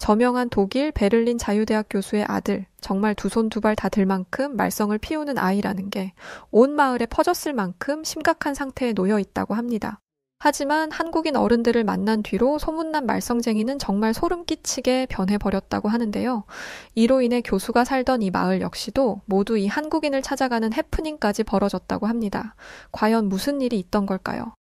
저명한 독일 베를린 자유대학 교수의 아들, 정말 두 손 두 발 다 들 만큼 말썽을 피우는 아이라는 게 온 마을에 퍼졌을 만큼 심각한 상태에 놓여 있다고 합니다. 하지만 한국인 어른들을 만난 뒤로 소문난 말썽쟁이는 정말 소름 끼치게 변해버렸다고 하는데요. 이로 인해 교수가 살던 이 마을 역시도 모두 이 한국인을 찾아가는 해프닝까지 벌어졌다고 합니다. 과연 무슨 일이 있던 걸까요?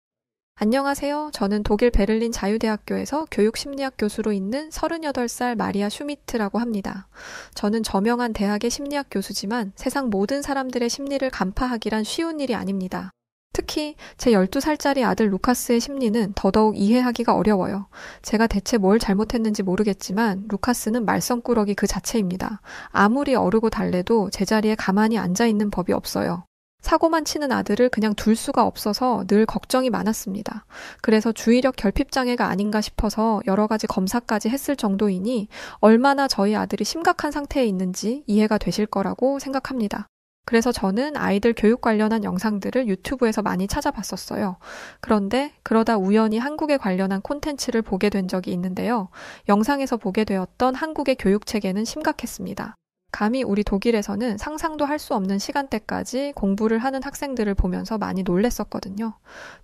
안녕하세요. 저는 독일 베를린 자유대학교에서 교육심리학 교수로 있는 38살 마리아 슈미트라고 합니다. 저는 저명한 대학의 심리학 교수지만 세상 모든 사람들의 심리를 간파하기란 쉬운 일이 아닙니다. 특히 제 12살짜리 아들 루카스의 심리는 더더욱 이해하기가 어려워요. 제가 대체 뭘 잘못했는지 모르겠지만 루카스는 말썽꾸러기 그 자체입니다. 아무리 어르고 달래도 제자리에 가만히 앉아있는 법이 없어요. 사고만 치는 아들을 그냥 둘 수가 없어서 늘 걱정이 많았습니다. 그래서 주의력 결핍장애가 아닌가 싶어서 여러 가지 검사까지 했을 정도이니 얼마나 저희 아들이 심각한 상태에 있는지 이해가 되실 거라고 생각합니다. 그래서 저는 아이들 교육 관련한 영상들을 유튜브에서 많이 찾아봤었어요. 그런데 그러다 우연히 한국에 관련한 콘텐츠를 보게 된 적이 있는데요. 영상에서 보게 되었던 한국의 교육체계는 심각했습니다. 감히 우리 독일에서는 상상도 할 수 없는 시간대까지 공부를 하는 학생들을 보면서 많이 놀랬었거든요.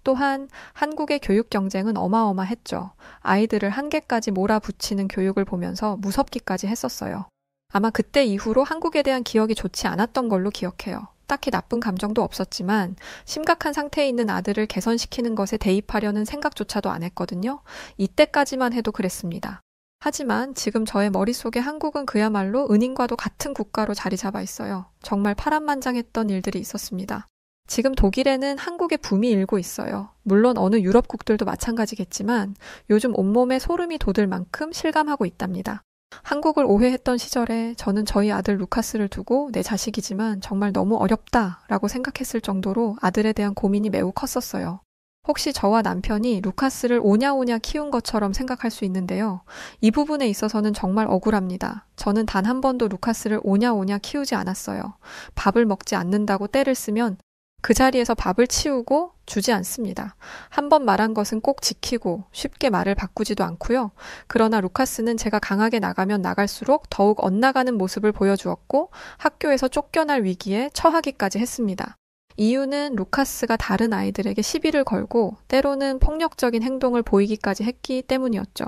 또한 한국의 교육 경쟁은 어마어마했죠. 아이들을 한계까지 몰아붙이는 교육을 보면서 무섭기까지 했었어요. 아마 그때 이후로 한국에 대한 기억이 좋지 않았던 걸로 기억해요. 딱히 나쁜 감정도 없었지만 심각한 상태에 있는 아들을 개선시키는 것에 대입하려는 생각조차도 안 했거든요. 이때까지만 해도 그랬습니다. 하지만 지금 저의 머릿속에 한국은 그야말로 은인과도 같은 국가로 자리 잡아 있어요. 정말 파란만장했던 일들이 있었습니다. 지금 독일에는 한국의 붐이 일고 있어요. 물론 어느 유럽국들도 마찬가지겠지만 요즘 온몸에 소름이 돋을 만큼 실감하고 있답니다. 한국을 오해했던 시절에 저는 저희 아들 루카스를 두고 내 자식이지만 정말 너무 어렵다라고 생각했을 정도로 아들에 대한 고민이 매우 컸었어요. 혹시 저와 남편이 루카스를 오냐오냐 키운 것처럼 생각할 수 있는데요. 이 부분에 있어서는 정말 억울합니다. 저는 단 한 번도 루카스를 오냐오냐 키우지 않았어요. 밥을 먹지 않는다고 떼를 쓰면 그 자리에서 밥을 치우고 주지 않습니다. 한 번 말한 것은 꼭 지키고 쉽게 말을 바꾸지도 않고요. 그러나 루카스는 제가 강하게 나가면 나갈수록 더욱 엇나가는 모습을 보여주었고 학교에서 쫓겨날 위기에 처하기까지 했습니다. 이유는 루카스가 다른 아이들에게 시비를 걸고 때로는 폭력적인 행동을 보이기까지 했기 때문이었죠.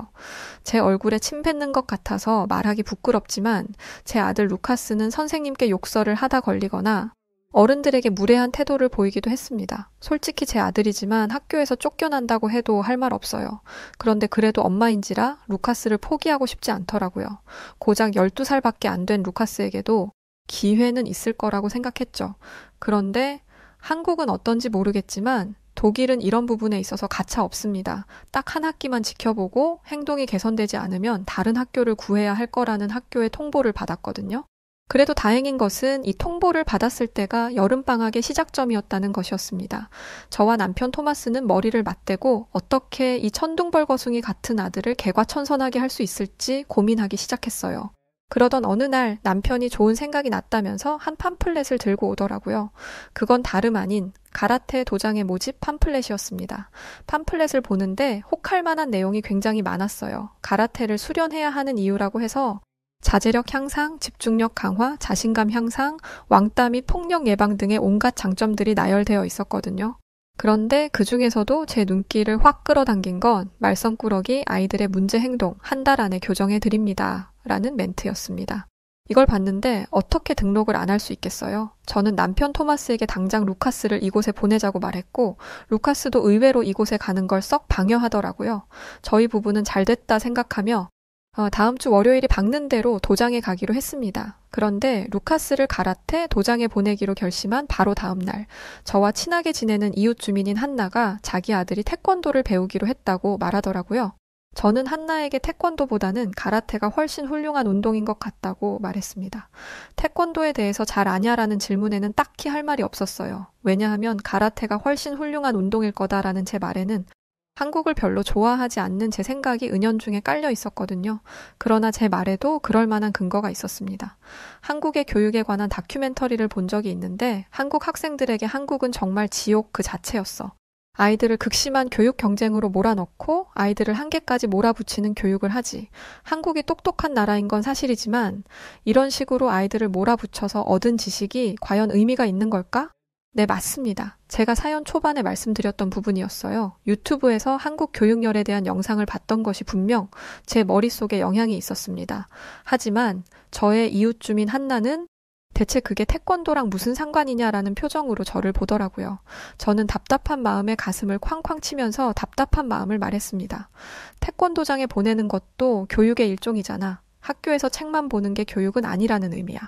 제 얼굴에 침 뱉는 것 같아서 말하기 부끄럽지만 제 아들 루카스는 선생님께 욕설을 하다 걸리거나 어른들에게 무례한 태도를 보이기도 했습니다. 솔직히 제 아들이지만 학교에서 쫓겨난다고 해도 할 말 없어요. 그런데 그래도 엄마인지라 루카스를 포기하고 싶지 않더라고요. 고작 12살밖에 안 된 루카스에게도 기회는 있을 거라고 생각했죠. 그런데 한국은 어떤지 모르겠지만 독일은 이런 부분에 있어서 가차 없습니다. 딱 한 학기만 지켜보고 행동이 개선되지 않으면 다른 학교를 구해야 할 거라는 학교의 통보를 받았거든요. 그래도 다행인 것은 이 통보를 받았을 때가 여름방학의 시작점이었다는 것이었습니다. 저와 남편 토마스는 머리를 맞대고 어떻게 이 천둥벌거숭이 같은 아들을 개과천선하게 할 수 있을지 고민하기 시작했어요. 그러던 어느 날 남편이 좋은 생각이 났다면서 한 팜플렛을 들고 오더라고요. 그건 다름 아닌 가라테 도장의 모집 팜플렛이었습니다. 팜플렛을 보는데 혹할 만한 내용이 굉장히 많았어요. 가라테를 수련해야 하는 이유라고 해서 자제력 향상, 집중력 강화, 자신감 향상, 왕따 및 폭력 예방 등의 온갖 장점들이 나열되어 있었거든요. 그런데 그 중에서도 제 눈길을 확 끌어당긴 건 말썽꾸러기 아이들의 문제 행동 한 달 안에 교정해 드립니다. 라는 멘트였습니다. 이걸 봤는데 어떻게 등록을 안 할 수 있겠어요? 저는 남편 토마스에게 당장 루카스를 이곳에 보내자고 말했고 루카스도 의외로 이곳에 가는 걸 썩 방해하더라고요. 저희 부부는 잘 됐다 생각하며 다음 주 월요일이 박는 대로 도장에 가기로 했습니다. 그런데 루카스를 가라테 도장에 보내기로 결심한 바로 다음 날 저와 친하게 지내는 이웃 주민인 한나가 자기 아들이 태권도를 배우기로 했다고 말하더라고요. 저는 한나에게 태권도보다는 가라테가 훨씬 훌륭한 운동인 것 같다고 말했습니다. 태권도에 대해서 잘 아냐라는 질문에는 딱히 할 말이 없었어요. 왜냐하면 가라테가 훨씬 훌륭한 운동일 거다라는 제 말에는 한국을 별로 좋아하지 않는 제 생각이 은연중에 깔려 있었거든요. 그러나 제 말에도 그럴 만한 근거가 있었습니다. 한국의 교육에 관한 다큐멘터리를 본 적이 있는데 한국 학생들에게 한국은 정말 지옥 그 자체였어. 아이들을 극심한 교육 경쟁으로 몰아넣고 아이들을 한계까지 몰아붙이는 교육을 하지. 한국이 똑똑한 나라인 건 사실이지만 이런 식으로 아이들을 몰아붙여서 얻은 지식이 과연 의미가 있는 걸까? 네, 맞습니다. 제가 사연 초반에 말씀드렸던 부분이었어요. 유튜브에서 한국 교육열에 대한 영상을 봤던 것이 분명 제 머릿속에 영향이 있었습니다. 하지만 저의 이웃 주민 한나는 대체 그게 태권도랑 무슨 상관이냐라는 표정으로 저를 보더라고요. 저는 답답한 마음에 가슴을 쾅쾅 치면서 답답한 마음을 말했습니다. 태권도장에 보내는 것도 교육의 일종이잖아. 학교에서 책만 보는 게 교육은 아니라는 의미야.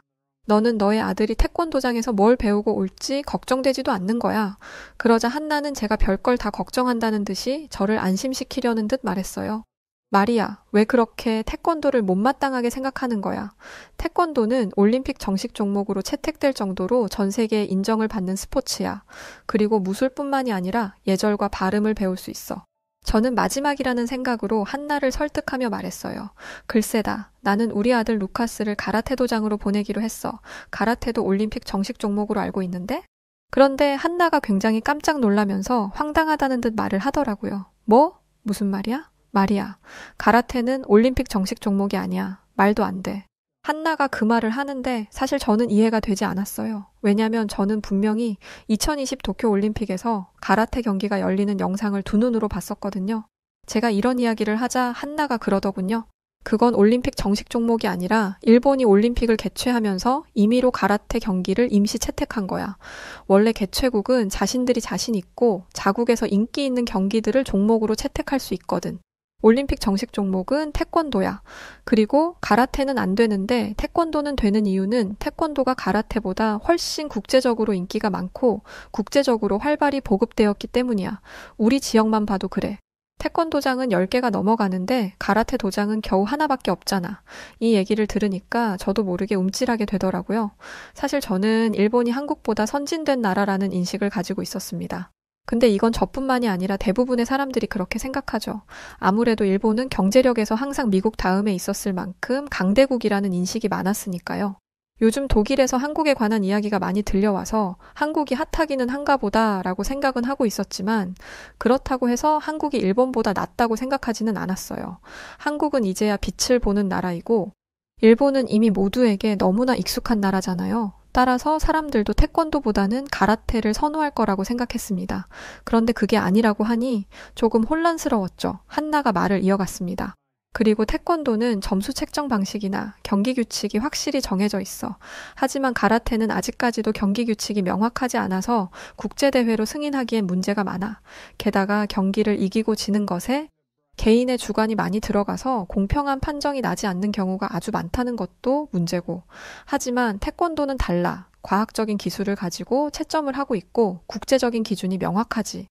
너는 너의 아들이 태권도장에서 뭘 배우고 올지 걱정되지도 않는 거야. 그러자 한나는 제가 별걸 다 걱정한다는 듯이 저를 안심시키려는 듯 말했어요. 마리아, 왜 그렇게 태권도를 못마땅하게 생각하는 거야? 태권도는 올림픽 정식 종목으로 채택될 정도로 전 세계에 인정을 받는 스포츠야. 그리고 무술뿐만이 아니라 예절과 발음을 배울 수 있어. 저는 마지막이라는 생각으로 한나를 설득하며 말했어요. 글쎄다. 나는 우리 아들 루카스를 가라테 도장으로 보내기로 했어. 가라테도 올림픽 정식 종목으로 알고 있는데? 그런데 한나가 굉장히 깜짝 놀라면서 황당하다는 듯 말을 하더라고요. 뭐? 무슨 말이야? 마리아, 가라테는 올림픽 정식 종목이 아니야. 말도 안 돼. 한나가 그 말을 하는데 사실 저는 이해가 되지 않았어요. 왜냐면 저는 분명히 2020 도쿄올림픽에서 가라테 경기가 열리는 영상을 두 눈으로 봤었거든요. 제가 이런 이야기를 하자 한나가 그러더군요. 그건 올림픽 정식 종목이 아니라 일본이 올림픽을 개최하면서 임의로 가라테 경기를 임시 채택한 거야. 원래 개최국은 자신들이 자신 있고 자국에서 인기 있는 경기들을 종목으로 채택할 수 있거든. 올림픽 정식 종목은 태권도야. 그리고 가라테는 안 되는데 태권도는 되는 이유는 태권도가 가라테보다 훨씬 국제적으로 인기가 많고 국제적으로 활발히 보급되었기 때문이야. 우리 지역만 봐도 그래. 태권도장은 10개가 넘어가는데 가라테 도장은 겨우 하나밖에 없잖아. 이 얘기를 들으니까 저도 모르게 움찔하게 되더라고요. 사실 저는 일본이 한국보다 선진된 나라라는 인식을 가지고 있었습니다. 근데 이건 저뿐만이 아니라 대부분의 사람들이 그렇게 생각하죠. 아무래도 일본은 경제력에서 항상 미국 다음에 있었을 만큼 강대국이라는 인식이 많았으니까요. 요즘 독일에서 한국에 관한 이야기가 많이 들려와서 한국이 핫하기는 한가 보다라고 생각은 하고 있었지만 그렇다고 해서 한국이 일본보다 낫다고 생각하지는 않았어요. 한국은 이제야 빛을 보는 나라이고 일본은 이미 모두에게 너무나 익숙한 나라잖아요. 따라서 사람들도 태권도보다는 가라테를 선호할 거라고 생각했습니다. 그런데 그게 아니라고 하니 조금 혼란스러웠죠. 한나가 말을 이어갔습니다. 그리고 태권도는 점수 책정 방식이나 경기 규칙이 확실히 정해져 있어. 하지만 가라테는 아직까지도 경기 규칙이 명확하지 않아서 국제대회로 승인하기엔 문제가 많아. 게다가 경기를 이기고 지는 것에 개인의 주관이 많이 들어가서 공평한 판정이 나지 않는 경우가 아주 많다는 것도 문제고. 하지만 태권도는 달라. 과학적인 기술을 가지고 채점을 하고 있고 국제적인 기준이 명확하지.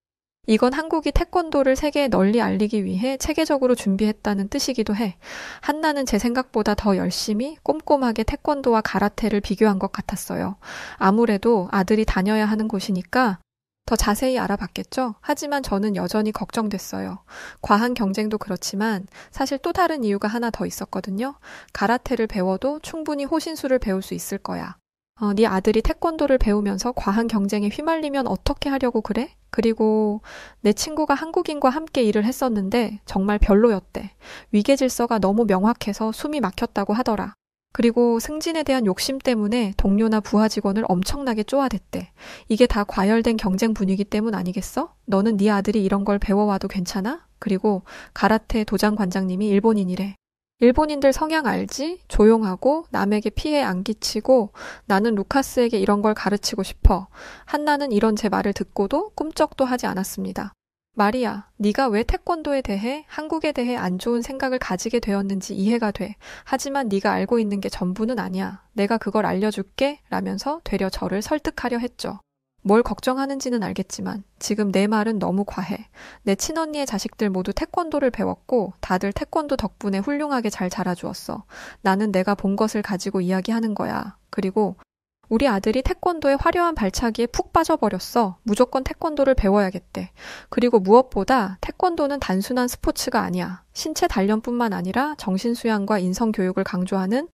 이건 한국이 태권도를 세계에 널리 알리기 위해 체계적으로 준비했다는 뜻이기도 해. 한나는 제 생각보다 더 열심히 꼼꼼하게 태권도와 가라테를 비교한 것 같았어요. 아무래도 아들이 다녀야 하는 곳이니까 더 자세히 알아봤겠죠? 하지만 저는 여전히 걱정됐어요. 과한 경쟁도 그렇지만 사실 또 다른 이유가 하나 더 있었거든요. 가라테를 배워도 충분히 호신술을 배울 수 있을 거야. 네 아들이 태권도를 배우면서 과한 경쟁에 휘말리면 어떻게 하려고 그래? 그리고 내 친구가 한국인과 함께 일을 했었는데 정말 별로였대. 위계질서가 너무 명확해서 숨이 막혔다고 하더라. 그리고 승진에 대한 욕심 때문에 동료나 부하 직원을 엄청나게 쪼아댔대. 이게 다 과열된 경쟁 분위기 때문 아니겠어? 너는 네 아들이 이런 걸 배워와도 괜찮아? 그리고 가라테 도장 관장님이 일본인이래. 일본인들 성향 알지? 조용하고 남에게 피해 안 끼치고 나는 루카스에게 이런 걸 가르치고 싶어. 한나는 이런 제 말을 듣고도 꿈쩍도 하지 않았습니다. 마리아, 네가 왜 태권도에 대해 한국에 대해 안 좋은 생각을 가지게 되었는지 이해가 돼. 하지만 네가 알고 있는 게 전부는 아니야. 내가 그걸 알려줄게 라면서 되려 저를 설득하려 했죠. 뭘 걱정하는지는 알겠지만 지금 내 말은 너무 과해. 내 친언니의 자식들 모두 태권도를 배웠고 다들 태권도 덕분에 훌륭하게 잘 자라주었어. 나는 내가 본 것을 가지고 이야기하는 거야. 그리고 우리 아들이 태권도의 화려한 발차기에 푹 빠져버렸어. 무조건 태권도를 배워야겠대. 그리고 무엇보다 태권도는 단순한 스포츠가 아니야. 신체 단련뿐만 아니라 정신수양과 인성교육을 강조하는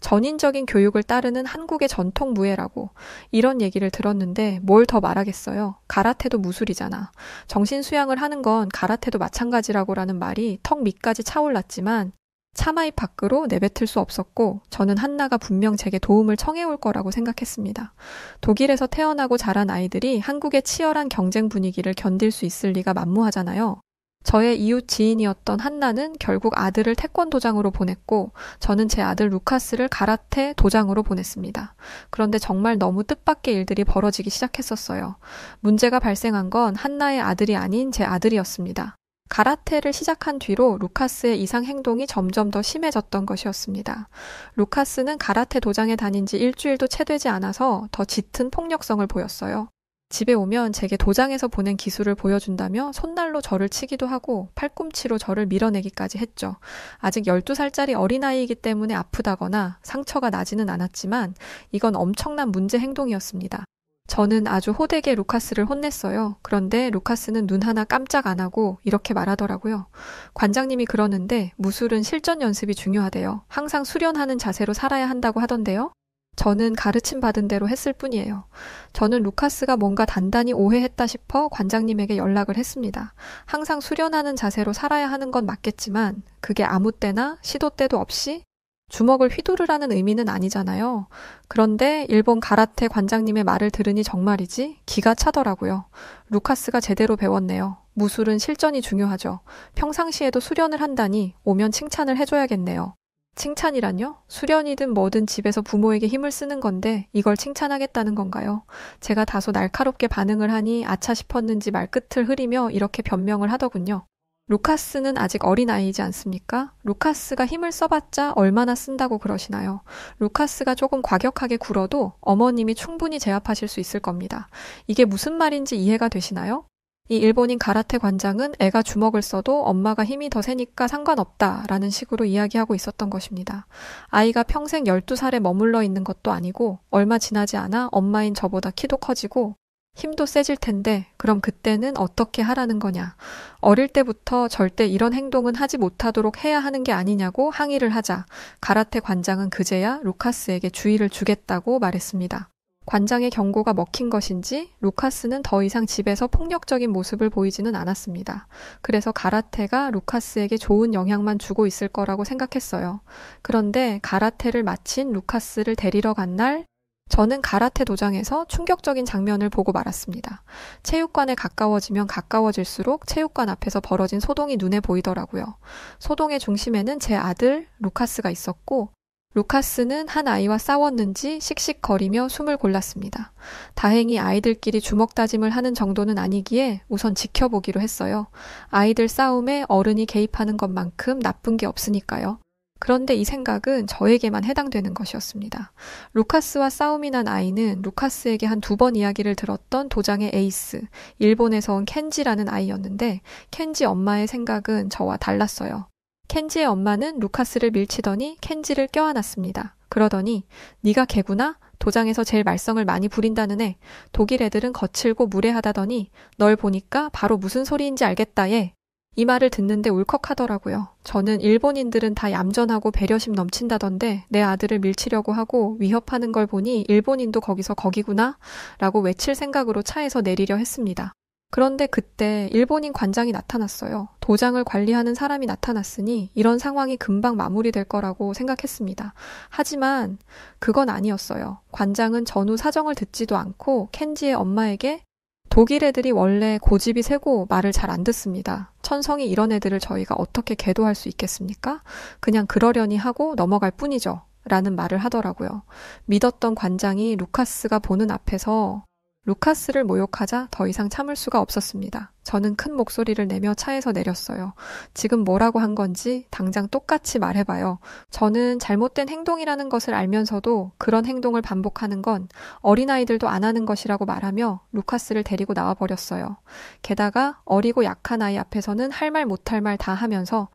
전인적인 교육을 따르는 한국의 전통 무예라고 이런 얘기를 들었는데 뭘 더 말하겠어요. 가라테도 무술이잖아. 정신 수양을 하는 건 가라테도 마찬가지라고라는 말이 턱 밑까지 차올랐지만 차마입 밖으로 내뱉을 수 없었고 저는 한나가 분명 제게 도움을 청해올 거라고 생각했습니다. 독일에서 태어나고 자란 아이들이 한국의 치열한 경쟁 분위기를 견딜 수 있을 리가 만무하잖아요. 저의 이웃 지인이었던 한나는 결국 아들을 태권도장으로 보냈고 저는 제 아들 루카스를 가라테 도장으로 보냈습니다. 그런데 정말 너무 뜻밖의 일들이 벌어지기 시작했었어요. 문제가 발생한 건 한나의 아들이 아닌 제 아들이었습니다. 가라테를 시작한 뒤로 루카스의 이상 행동이 점점 더 심해졌던 것이었습니다. 루카스는 가라테 도장에 다닌 지 일주일도 채 되지 않아서 더 짙은 폭력성을 보였어요. 집에 오면 제게 도장에서 보낸 기술을 보여준다며 손날로 저를 치기도 하고 팔꿈치로 저를 밀어내기까지 했죠. 아직 12살짜리 어린아이이기 때문에 아프다거나 상처가 나지는 않았지만 이건 엄청난 문제 행동이었습니다. 저는 아주 호되게 루카스를 혼냈어요. 그런데 루카스는 눈 하나 깜짝 안 하고 이렇게 말하더라고요. 관장님이 그러는데 무술은 실전 연습이 중요하대요. 항상 수련하는 자세로 살아야 한다고 하던데요. 저는 가르침 받은 대로 했을 뿐이에요. 저는 루카스가 뭔가 단단히 오해했다 싶어 관장님에게 연락을 했습니다. 항상 수련하는 자세로 살아야 하는 건 맞겠지만 그게 아무 때나 시도 때도 없이 주먹을 휘두르라는 의미는 아니잖아요. 그런데 일본 가라테 관장님의 말을 들으니 정말이지 기가 차더라고요. 루카스가 제대로 배웠네요. 무술은 실전이 중요하죠. 평상시에도 수련을 한다니 오면 칭찬을 해줘야겠네요. 칭찬이란요? 수련이든 뭐든 집에서 부모에게 힘을 쓰는 건데 이걸 칭찬하겠다는 건가요? 제가 다소 날카롭게 반응을 하니 아차 싶었는지 말끝을 흐리며 이렇게 변명을 하더군요. 루카스는 아직 어린아이이지 않습니까? 루카스가 힘을 써봤자 얼마나 쓴다고 그러시나요? 루카스가 조금 과격하게 굴어도 어머님이 충분히 제압하실 수 있을 겁니다. 이게 무슨 말인지 이해가 되시나요? 이 일본인 가라테 관장은 애가 주먹을 써도 엄마가 힘이 더 세니까 상관없다라는 식으로 이야기하고 있었던 것입니다. 아이가 평생 12살에 머물러 있는 것도 아니고 얼마 지나지 않아 엄마인 저보다 키도 커지고 힘도 세질 텐데 그럼 그때는 어떻게 하라는 거냐. 어릴 때부터 절대 이런 행동은 하지 못하도록 해야 하는 게 아니냐고 항의를 하자 가라테 관장은 그제야 루카스에게 주의를 주겠다고 말했습니다. 관장의 경고가 먹힌 것인지 루카스는 더 이상 집에서 폭력적인 모습을 보이지는 않았습니다. 그래서 가라테가 루카스에게 좋은 영향만 주고 있을 거라고 생각했어요. 그런데 가라테를 마친 루카스를 데리러 간 날 저는 가라테 도장에서 충격적인 장면을 보고 말았습니다. 체육관에 가까워지면 가까워질수록 체육관 앞에서 벌어진 소동이 눈에 보이더라고요. 소동의 중심에는 제 아들 루카스가 있었고 루카스는 한 아이와 싸웠는지 씩씩거리며 숨을 골랐습니다. 다행히 아이들끼리 주먹 다짐을 하는 정도는 아니기에 우선 지켜보기로 했어요. 아이들 싸움에 어른이 개입하는 것만큼 나쁜 게 없으니까요. 그런데 이 생각은 저에게만 해당되는 것이었습니다. 루카스와 싸움이 난 아이는 루카스에게 한 2번 이야기를 들었던 도장의 에이스, 일본에서 온 켄지라는 아이였는데 켄지 엄마의 생각은 저와 달랐어요. 켄지의 엄마는 루카스를 밀치더니 켄지를 껴안았습니다. 그러더니 네가 걔구나? 도장에서 제일 말썽을 많이 부린다는 애. 독일 애들은 거칠고 무례하다더니 널 보니까 바로 무슨 소리인지 알겠다 얘. 이 말을 듣는데 울컥하더라고요. 저는 일본인들은 다 얌전하고 배려심 넘친다던데 내 아들을 밀치려고 하고 위협하는 걸 보니 일본인도 거기서 거기구나? 라고 외칠 생각으로 차에서 내리려 했습니다. 그런데 그때 일본인 관장이 나타났어요. 도장을 관리하는 사람이 나타났으니 이런 상황이 금방 마무리될 거라고 생각했습니다. 하지만 그건 아니었어요. 관장은 전후 사정을 듣지도 않고 켄지의 엄마에게 독일 애들이 원래 고집이 세고 말을 잘 안 듣습니다. 천성이 이런 애들을 저희가 어떻게 계도할 수 있겠습니까? 그냥 그러려니 하고 넘어갈 뿐이죠. 라는 말을 하더라고요. 믿었던 관장이 루카스가 보는 앞에서 루카스를 모욕하자 더 이상 참을 수가 없었습니다. 저는 큰 목소리를 내며 차에서 내렸어요. 지금 뭐라고 한 건지 당장 똑같이 말해봐요. 저는 잘못된 행동이라는 것을 알면서도 그런 행동을 반복하는 건 어린아이들도 안 하는 것이라고 말하며 루카스를 데리고 나와버렸어요. 게다가 어리고 약한 아이 앞에서는 할 말 못할 말 다 하면서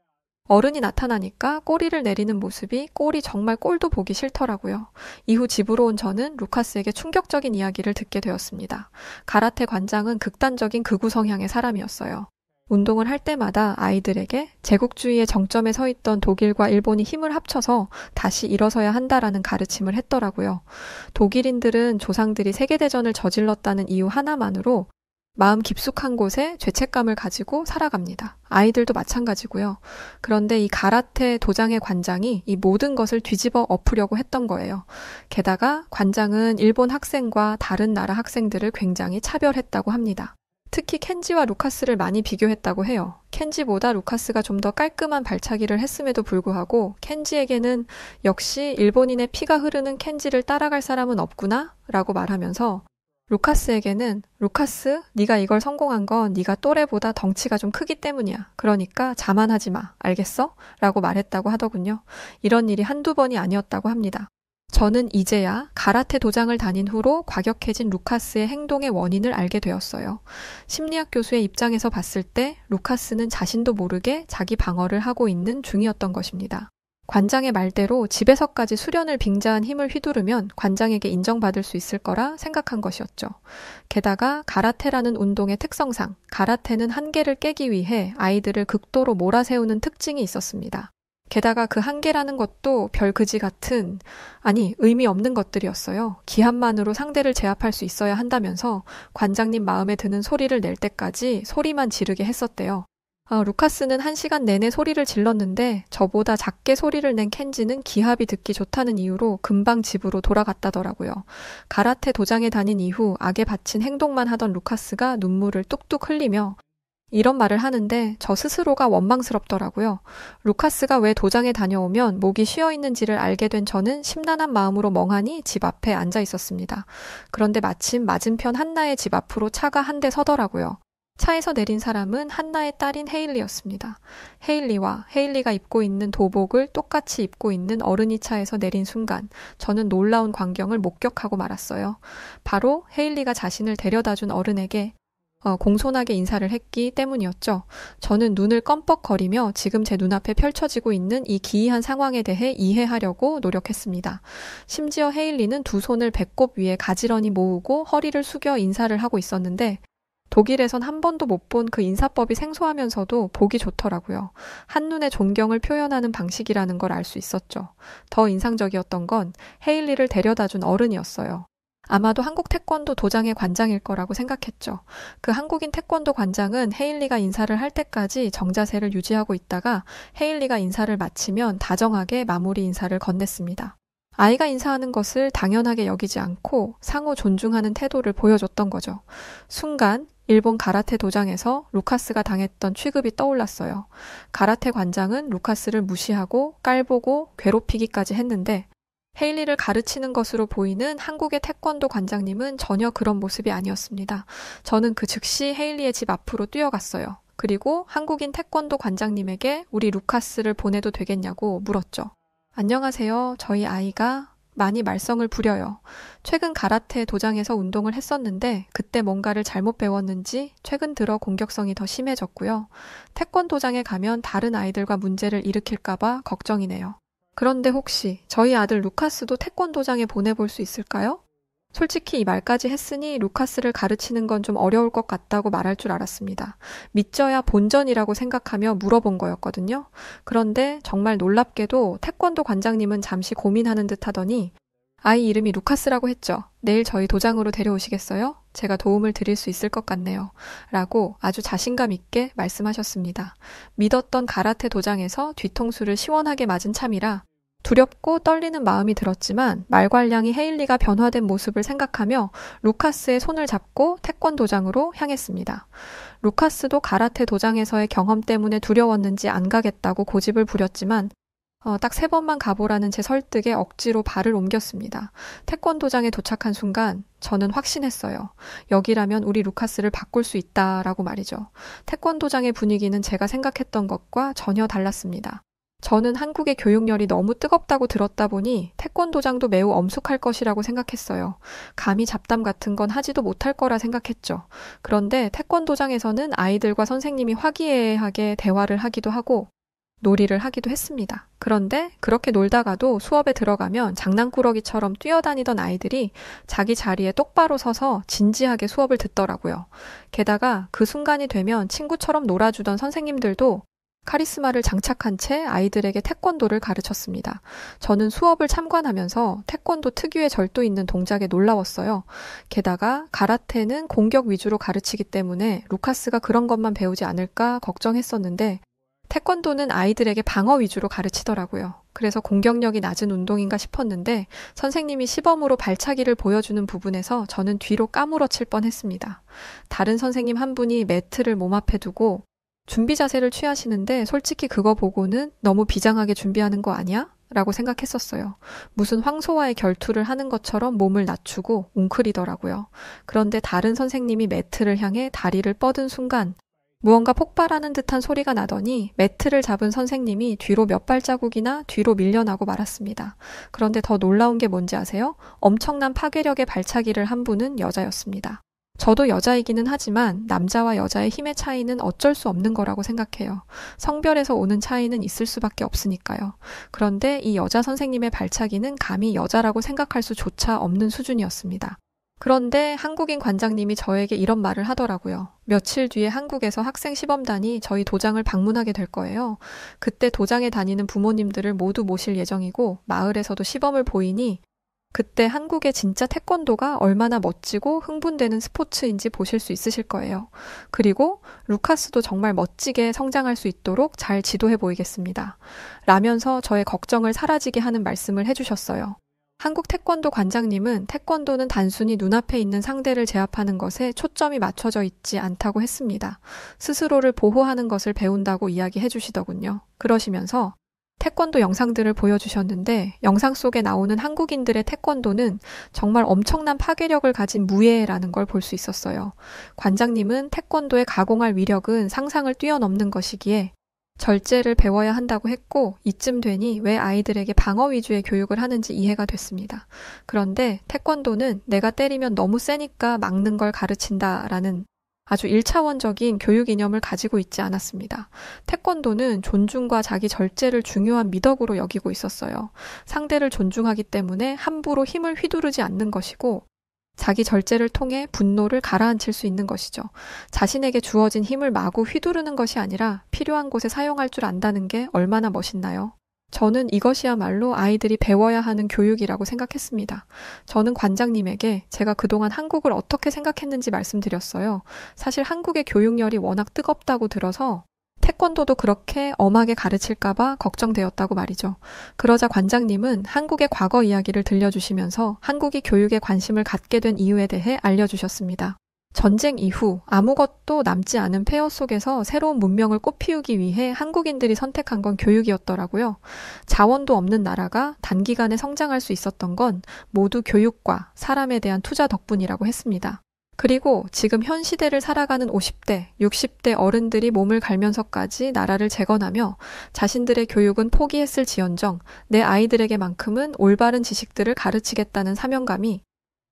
어른이 나타나니까 꼬리를 내리는 모습이 꼴이 정말 꼴도 보기 싫더라고요. 이후 집으로 온 저는 루카스에게 충격적인 이야기를 듣게 되었습니다. 가라테 관장은 극단적인 극우 성향의 사람이었어요. 운동을 할 때마다 아이들에게 제국주의의 정점에 서 있던 독일과 일본이 힘을 합쳐서 다시 일어서야 한다라는 가르침을 했더라고요. 독일인들은 조상들이 세계대전을 저질렀다는 이유 하나만으로 마음 깊숙한 곳에 죄책감을 가지고 살아갑니다. 아이들도 마찬가지고요. 그런데 이 가라테 도장의 관장이 이 모든 것을 뒤집어 엎으려고 했던 거예요. 게다가 관장은 일본 학생과 다른 나라 학생들을 굉장히 차별했다고 합니다. 특히 켄지와 루카스를 많이 비교했다고 해요. 켄지보다 루카스가 좀 더 깔끔한 발차기를 했음에도 불구하고 켄지에게는 역시 일본인의 피가 흐르는 켄지를 따라갈 사람은 없구나 라고 말하면서 루카스에게는 루카스, 네가 이걸 성공한 건 네가 또래보다 덩치가 좀 크기 때문이야. 그러니까 자만하지 마. 알겠어? 라고 말했다고 하더군요. 이런 일이 한두 번이 아니었다고 합니다. 저는 이제야 가라테 도장을 다닌 후로 과격해진 루카스의 행동의 원인을 알게 되었어요. 심리학 교수의 입장에서 봤을 때 루카스는 자신도 모르게 자기 방어를 하고 있는 중이었던 것입니다. 관장의 말대로 집에서까지 수련을 빙자한 힘을 휘두르면 관장에게 인정받을 수 있을 거라 생각한 것이었죠. 게다가 가라테라는 운동의 특성상 가라테는 한계를 깨기 위해 아이들을 극도로 몰아세우는 특징이 있었습니다. 게다가 그 한계라는 것도 별 그지 같은, 아니 의미 없는 것들이었어요. 기합만으로 상대를 제압할 수 있어야 한다면서 관장님 마음에 드는 소리를 낼 때까지 소리만 지르게 했었대요. 루카스는 1시간 내내 소리를 질렀는데 저보다 작게 소리를 낸 켄지는 기합이 듣기 좋다는 이유로 금방 집으로 돌아갔다더라고요. 가라테 도장에 다닌 이후 악에 바친 행동만 하던 루카스가 눈물을 뚝뚝 흘리며 이런 말을 하는데 저 스스로가 원망스럽더라고요. 루카스가 왜 도장에 다녀오면 목이 쉬어 있는지를 알게 된 저는 심란한 마음으로 멍하니 집 앞에 앉아 있었습니다. 그런데 마침 맞은편 한나의 집 앞으로 차가 한 대 서더라고요. 차에서 내린 사람은 한나의 딸인 헤일리였습니다. 헤일리가 입고 있는 도복을 똑같이 입고 있는 어른이 차에서 내린 순간 저는 놀라운 광경을 목격하고 말았어요. 바로 헤일리가 자신을 데려다준 어른에게 공손하게 인사를 했기 때문이었죠. 저는 눈을 껌뻑거리며 지금 제 눈앞에 펼쳐지고 있는 이 기이한 상황에 대해 이해하려고 노력했습니다. 심지어 헤일리는 두 손을 배꼽 위에 가지런히 모으고 허리를 숙여 인사를 하고 있었는데 독일에선 한 번도 못 본 그 인사법이 생소하면서도 보기 좋더라고요. 한눈에 존경을 표현하는 방식이라는 걸 알 수 있었죠. 더 인상적이었던 건 헤일리를 데려다준 어른이었어요. 아마도 한국 태권도 도장의 관장일 거라고 생각했죠. 그 한국인 태권도 관장은 헤일리가 인사를 할 때까지 정자세를 유지하고 있다가 헤일리가 인사를 마치면 다정하게 마무리 인사를 건넸습니다. 아이가 인사하는 것을 당연하게 여기지 않고 상호 존중하는 태도를 보여줬던 거죠. 순간 일본 가라테 도장에서 루카스가 당했던 취급이 떠올랐어요. 가라테 관장은 루카스를 무시하고 깔보고 괴롭히기까지 했는데 헤일리를 가르치는 것으로 보이는 한국의 태권도 관장님은 전혀 그런 모습이 아니었습니다. 저는 그 즉시 헤일리의 집 앞으로 뛰어갔어요. 그리고 한국인 태권도 관장님에게 우리 루카스를 보내도 되겠냐고 물었죠. 안녕하세요. 저희 아이가 많이 말썽을 부려요. 최근 가라테 도장에서 운동을 했었는데 그때 뭔가를 잘못 배웠는지 최근 들어 공격성이 더 심해졌고요. 태권도장에 가면 다른 아이들과 문제를 일으킬까봐 걱정이네요. 그런데 혹시 저희 아들 루카스도 태권도장에 보내볼 수 있을까요? 솔직히 이 말까지 했으니 루카스를 가르치는 건 좀 어려울 것 같다고 말할 줄 알았습니다. 믿져야 본전이라고 생각하며 물어본 거였거든요. 그런데 정말 놀랍게도 태권도 관장님은 잠시 고민하는 듯 하더니 아이 이름이 루카스라고 했죠. 내일 저희 도장으로 데려오시겠어요? 제가 도움을 드릴 수 있을 것 같네요. 라고 아주 자신감 있게 말씀하셨습니다. 믿었던 가라테 도장에서 뒤통수를 시원하게 맞은 참이라 두렵고 떨리는 마음이 들었지만 말괄량이 헤일리가 변화된 모습을 생각하며 루카스의 손을 잡고 태권도장으로 향했습니다. 루카스도 가라테 도장에서의 경험 때문에 두려웠는지 안 가겠다고 고집을 부렸지만 딱 3번만 가보라는 제 설득에 억지로 발을 옮겼습니다. 태권도장에 도착한 순간 저는 확신했어요. 여기라면 우리 루카스를 바꿀 수 있다라고 말이죠. 태권도장의 분위기는 제가 생각했던 것과 전혀 달랐습니다. 저는 한국의 교육열이 너무 뜨겁다고 들었다 보니 태권도장도 매우 엄숙할 것이라고 생각했어요. 감히 잡담 같은 건 하지도 못할 거라 생각했죠. 그런데 태권도장에서는 아이들과 선생님이 화기애애하게 대화를 하기도 하고 놀이를 하기도 했습니다. 그런데 그렇게 놀다가도 수업에 들어가면 장난꾸러기처럼 뛰어다니던 아이들이 자기 자리에 똑바로 서서 진지하게 수업을 듣더라고요. 게다가 그 순간이 되면 친구처럼 놀아주던 선생님들도 카리스마를 장착한 채 아이들에게 태권도를 가르쳤습니다. 저는 수업을 참관하면서 태권도 특유의 절도 있는 동작에 놀라웠어요. 게다가 가라테는 공격 위주로 가르치기 때문에 루카스가 그런 것만 배우지 않을까 걱정했었는데 태권도는 아이들에게 방어 위주로 가르치더라고요. 그래서 공격력이 낮은 운동인가 싶었는데 선생님이 시범으로 발차기를 보여주는 부분에서 저는 뒤로 까무러칠 뻔했습니다. 다른 선생님 한 분이 매트를 몸 앞에 두고 준비 자세를 취하시는데 솔직히 그거 보고는 너무 비장하게 준비하는 거 아니야? 라고 생각했었어요. 무슨 황소와의 결투를 하는 것처럼 몸을 낮추고 웅크리더라고요. 그런데 다른 선생님이 매트를 향해 다리를 뻗은 순간 무언가 폭발하는 듯한 소리가 나더니 매트를 잡은 선생님이 뒤로 몇 발자국이나 뒤로 밀려나고 말았습니다. 그런데 더 놀라운 게 뭔지 아세요? 엄청난 파괴력의 발차기를 한 분은 여자였습니다. 저도 여자이기는 하지만 남자와 여자의 힘의 차이는 어쩔 수 없는 거라고 생각해요. 성별에서 오는 차이는 있을 수밖에 없으니까요. 그런데 이 여자 선생님의 발차기는 감히 여자라고 생각할 수조차 없는 수준이었습니다. 그런데 한국인 관장님이 저에게 이런 말을 하더라고요. 며칠 뒤에 한국에서 학생 시범단이 저희 도장을 방문하게 될 거예요. 그때 도장에 다니는 부모님들을 모두 모실 예정이고 마을에서도 시범을 보이니 그때 한국의 진짜 태권도가 얼마나 멋지고 흥분되는 스포츠인지 보실 수 있으실 거예요. 그리고 루카스도 정말 멋지게 성장할 수 있도록 잘 지도해 보이겠습니다. 라면서 저의 걱정을 사라지게 하는 말씀을 해주셨어요. 한국 태권도 관장님은 태권도는 단순히 눈앞에 있는 상대를 제압하는 것에 초점이 맞춰져 있지 않다고 했습니다. 스스로를 보호하는 것을 배운다고 이야기해 주시더군요. 그러시면서 태권도 영상들을 보여주셨는데 영상 속에 나오는 한국인들의 태권도는 정말 엄청난 파괴력을 가진 무예라는 걸 볼 수 있었어요. 관장님은 태권도의 가공할 위력은 상상을 뛰어넘는 것이기에 절제를 배워야 한다고 했고 이쯤 되니 왜 아이들에게 방어 위주의 교육을 하는지 이해가 됐습니다. 그런데 태권도는 내가 때리면 너무 세니까 막는 걸 가르친다라는 아주 1차원적인 교육 이념을 가지고 있지 않았습니다. 태권도는 존중과 자기 절제를 중요한 미덕으로 여기고 있었어요. 상대를 존중하기 때문에 함부로 힘을 휘두르지 않는 것이고 자기 절제를 통해 분노를 가라앉힐 수 있는 것이죠. 자신에게 주어진 힘을 마구 휘두르는 것이 아니라 필요한 곳에 사용할 줄 안다는 게 얼마나 멋있나요? 저는 이것이야말로 아이들이 배워야 하는 교육이라고 생각했습니다. 저는 관장님에게 제가 그동안 한국을 어떻게 생각했는지 말씀드렸어요. 사실 한국의 교육열이 워낙 뜨겁다고 들어서 태권도도 그렇게 엄하게 가르칠까봐 걱정되었다고 말이죠. 그러자 관장님은 한국의 과거 이야기를 들려주시면서 한국이 교육에 관심을 갖게 된 이유에 대해 알려주셨습니다. 전쟁 이후 아무것도 남지 않은 폐허 속에서 새로운 문명을 꽃피우기 위해 한국인들이 선택한 건 교육이었더라고요. 자원도 없는 나라가 단기간에 성장할 수 있었던 건 모두 교육과 사람에 대한 투자 덕분이라고 했습니다. 그리고 지금 현 시대를 살아가는 50대, 60대 어른들이 몸을 갈면서까지 나라를 재건하며 자신들의 교육은 포기했을지언정 내 아이들에게만큼은 올바른 지식들을 가르치겠다는 사명감이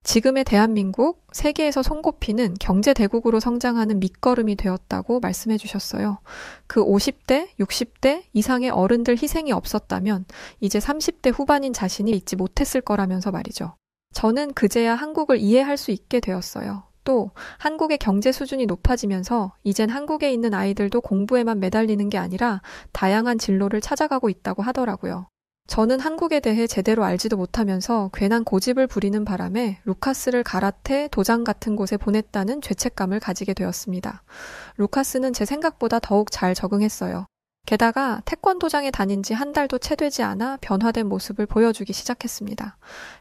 지금의 대한민국, 세계에서 손꼽히는 경제대국으로 성장하는 밑거름이 되었다고 말씀해 주셨어요. 그 50대, 60대 이상의 어른들 희생이 없었다면 이제 30대 후반인 자신이 있지 못했을 거라면서 말이죠. 저는 그제야 한국을 이해할 수 있게 되었어요. 또 한국의 경제 수준이 높아지면서 이젠 한국에 있는 아이들도 공부에만 매달리는 게 아니라 다양한 진로를 찾아가고 있다고 하더라고요. 저는 한국에 대해 제대로 알지도 못하면서 괜한 고집을 부리는 바람에 루카스를 가라테, 도장 같은 곳에 보냈다는 죄책감을 가지게 되었습니다. 루카스는 제 생각보다 더욱 잘 적응했어요. 게다가 태권도장에 다닌 지 한 달도 채 되지 않아 변화된 모습을 보여주기 시작했습니다.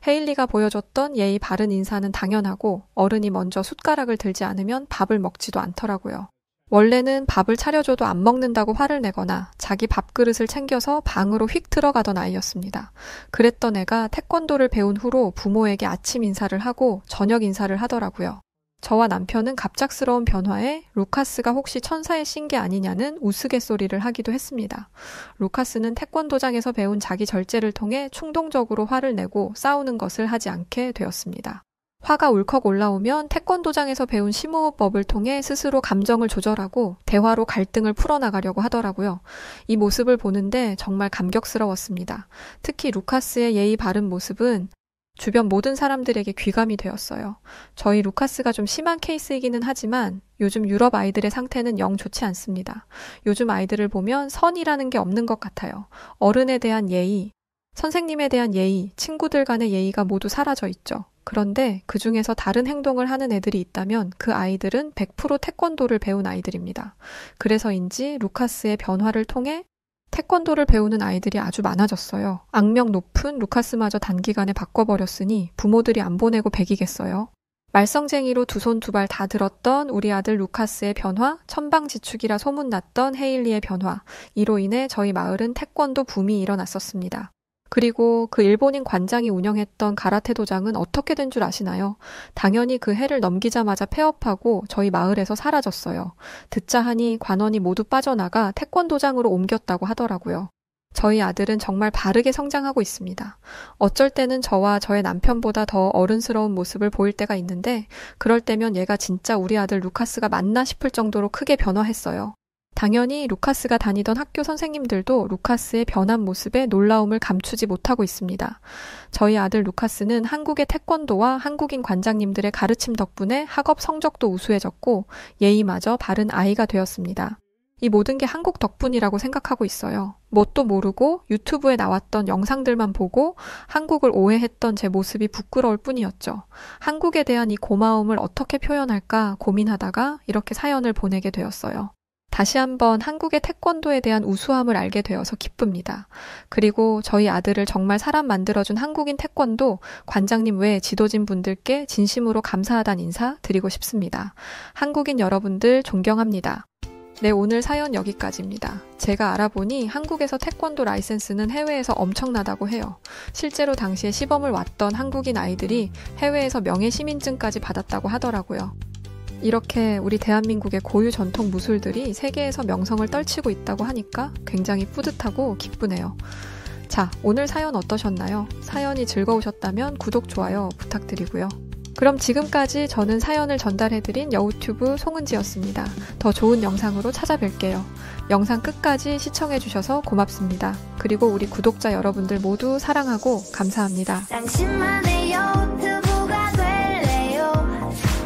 헤일리가 보여줬던 예의 바른 인사는 당연하고 어른이 먼저 숟가락을 들지 않으면 밥을 먹지도 않더라고요. 원래는 밥을 차려줘도 안 먹는다고 화를 내거나 자기 밥그릇을 챙겨서 방으로 휙 들어가던 아이였습니다. 그랬던 애가 태권도를 배운 후로 부모에게 아침 인사를 하고 저녁 인사를 하더라고요. 저와 남편은 갑작스러운 변화에 루카스가 혹시 천사의 신 게 아니냐는 우스갯소리를 하기도 했습니다. 루카스는 태권도장에서 배운 자기 절제를 통해 충동적으로 화를 내고 싸우는 것을 하지 않게 되었습니다. 화가 울컥 올라오면 태권도장에서 배운 심호흡법을 통해 스스로 감정을 조절하고 대화로 갈등을 풀어나가려고 하더라고요. 이 모습을 보는데 정말 감격스러웠습니다. 특히 루카스의 예의 바른 모습은 주변 모든 사람들에게 귀감이 되었어요. 저희 루카스가 좀 심한 케이스이기는 하지만 요즘 유럽 아이들의 상태는 영 좋지 않습니다. 요즘 아이들을 보면 선이라는 게 없는 것 같아요. 어른에 대한 예의, 선생님에 대한 예의, 친구들 간의 예의가 모두 사라져 있죠. 그런데 그 중에서 다른 행동을 하는 애들이 있다면 그 아이들은 100% 태권도를 배운 아이들입니다. 그래서인지 루카스의 변화를 통해 태권도를 배우는 아이들이 아주 많아졌어요. 악명 높은 루카스마저 단기간에 바꿔버렸으니 부모들이 안 보내고 배기겠어요. 말썽쟁이로 두 손 두 발 다 들었던 우리 아들 루카스의 변화, 천방지축이라 소문났던 헤일리의 변화, 이로 인해 저희 마을은 태권도 붐이 일어났었습니다. 그리고 그 일본인 관장이 운영했던 가라테 도장은 어떻게 된 줄 아시나요? 당연히 그 해를 넘기자마자 폐업하고 저희 마을에서 사라졌어요. 듣자 하니 관원이 모두 빠져나가 태권도장으로 옮겼다고 하더라고요. 저희 아들은 정말 바르게 성장하고 있습니다. 어쩔 때는 저와 저의 남편보다 더 어른스러운 모습을 보일 때가 있는데 그럴 때면 얘가 진짜 우리 아들 루카스가 맞나 싶을 정도로 크게 변화했어요. 당연히 루카스가 다니던 학교 선생님들도 루카스의 변한 모습에 놀라움을 감추지 못하고 있습니다. 저희 아들 루카스는 한국의 태권도와 한국인 관장님들의 가르침 덕분에 학업 성적도 우수해졌고 예의마저 바른 아이가 되었습니다. 이 모든 게 한국 덕분이라고 생각하고 있어요. 뭣도 모르고 유튜브에 나왔던 영상들만 보고 한국을 오해했던 제 모습이 부끄러울 뿐이었죠. 한국에 대한 이 고마움을 어떻게 표현할까 고민하다가 이렇게 사연을 보내게 되었어요. 다시 한번 한국의 태권도에 대한 우수함을 알게 되어서 기쁩니다. 그리고 저희 아들을 정말 사람 만들어준 한국인 태권도 관장님 외 지도진 분들께 진심으로 감사하다는 인사 드리고 싶습니다. 한국인 여러분들 존경합니다. 네, 오늘 사연 여기까지입니다. 제가 알아보니 한국에서 태권도 라이센스는 해외에서 엄청나다고 해요. 실제로 당시에 시범을 왔던 한국인 아이들이 해외에서 명예시민증까지 받았다고 하더라고요. 이렇게 우리 대한민국의 고유 전통 무술들이 세계에서 명성을 떨치고 있다고 하니까 굉장히 뿌듯하고 기쁘네요. 자, 오늘 사연 어떠셨나요? 사연이 즐거우셨다면 구독, 좋아요 부탁드리고요. 그럼 지금까지 저는 사연을 전달해드린 여우튜브 송은지였습니다. 더 좋은 영상으로 찾아뵐게요. 영상 끝까지 시청해주셔서 고맙습니다. 그리고 우리 구독자 여러분들 모두 사랑하고 감사합니다. 당신만의 유튜브가 될래요.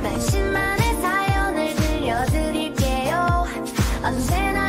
당신만의 사연을 들려드릴게요. 언제나